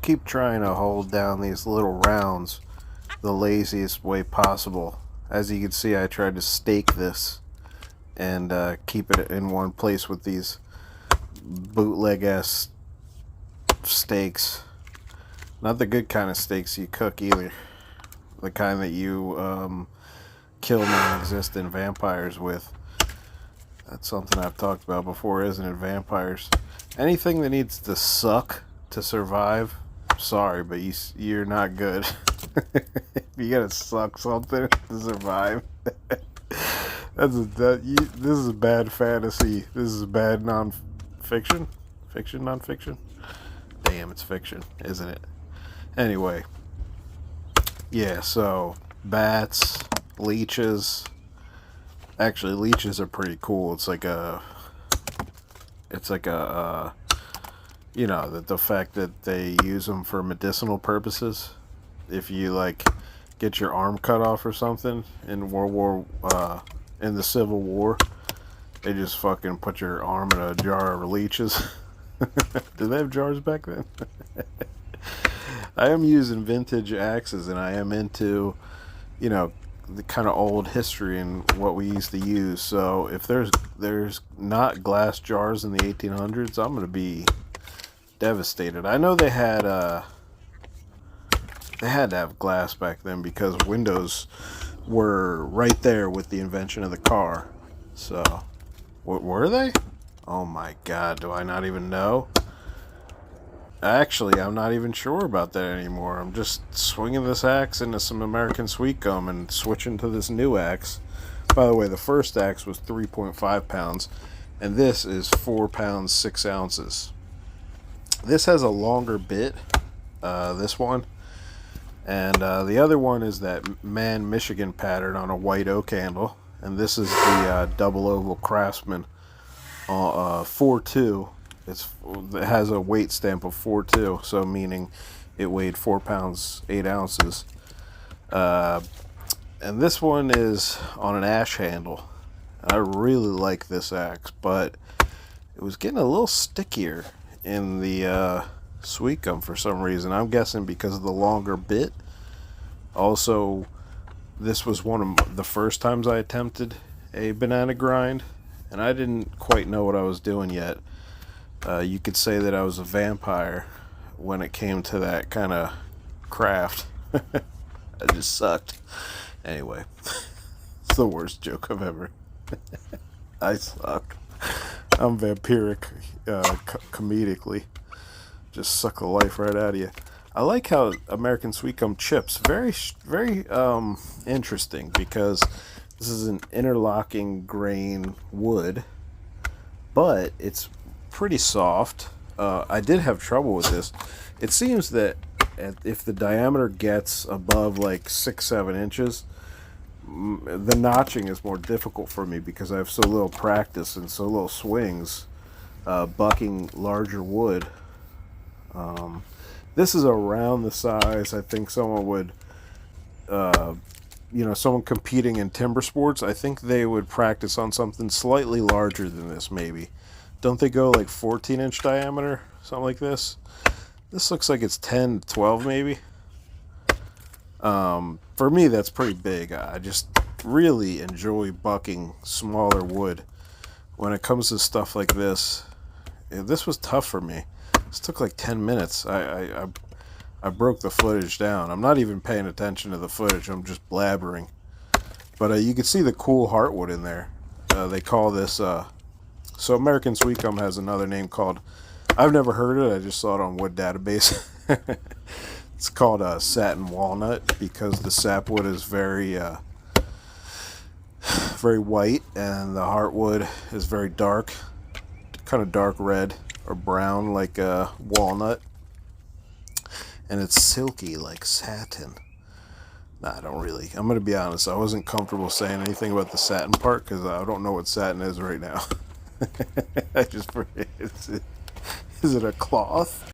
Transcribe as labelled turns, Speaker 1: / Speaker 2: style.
Speaker 1: keep trying to hold down these little rounds the laziest way possible. As you can see, I tried to stake this and keep it in one place with these bootleg-ass steaks. Not the good kind of steaks you cook either. The kind that you kill non-existent vampires with. That's something I've talked about before, isn't it? Vampires. Anything that needs to suck to survive, sorry, but you're not good. You gotta suck something to survive. This is bad fantasy. This is bad non-fiction. Fiction, non-fiction. Damn, it's fiction, isn't it? Anyway, yeah. So bats, leeches. Actually, leeches are pretty cool. It's like a you know, the fact that they use them for medicinal purposes. If you like get your arm cut off or something in in the Civil War, they just fucking put your arm in a jar of leeches. Did they have jars back then? I am using vintage axes, and I am into, you know, the kind of old history and what we used to use. So if there's not glass jars in the 1800s, I'm gonna be devastated. I know they had to have glass back then because windows were right there with the invention of the car. So what were they? Oh my god, do I not even know? Actually, I'm not even sure about that anymore. I'm just swinging this axe into some American sweet gum and switching to this new axe. By the way, the first axe was 3.5 pounds, and this is 4 pounds 6 ounces. This has a longer bit, this one, and the other one is that Man Michigan pattern on a white oak handle, and this is the double oval Craftsman 4.2. It has a weight stamp of 4.2, so meaning it weighed 4 pounds 8 ounces. And this one is on an ash handle. I really like this axe, but it was getting a little stickier in the sweet gum for some reason. I'm guessing because of the longer bit. Also, this was one of the first times I attempted a banana grind, and I didn't quite know what I was doing yet. You could say that I was a vampire when it came to that kind of craft. I just sucked. Anyway, it's the worst joke I've ever. I suck. I'm vampiric, comedically. Just suck the life right out of you. I like how American sweet gum chips. Very interesting, because this is an interlocking grain wood, but it's pretty soft. I did have trouble with this. It seems that if the diameter gets above like 6-7 inches, the notching is more difficult for me because I have so little practice and so little swings bucking larger wood. This is around the size I think someone would, you know, someone competing in timber sports. I think they would practice on something slightly larger than this, maybe. Don't they go like 14-inch diameter? Something like this? This looks like it's 10, 12 maybe. For me, that's pretty big. I just really enjoy bucking smaller wood. When it comes to stuff like this, this was tough for me. This took like 10 minutes. I broke the footage down. I'm not even paying attention to the footage. I'm just blabbering. But you can see the cool heartwood in there. They call this... So American sweet gum has another name called, I've never heard it, I just saw it on Wood Database. It's called Satin Walnut, because the sapwood is very white, and the heartwood is very dark, kind of dark red or brown like walnut, and it's silky like satin. Nah, I don't really. I'm going to be honest, I wasn't comfortable saying anything about the satin part because I don't know what satin is right now. I just forget. Is it a cloth?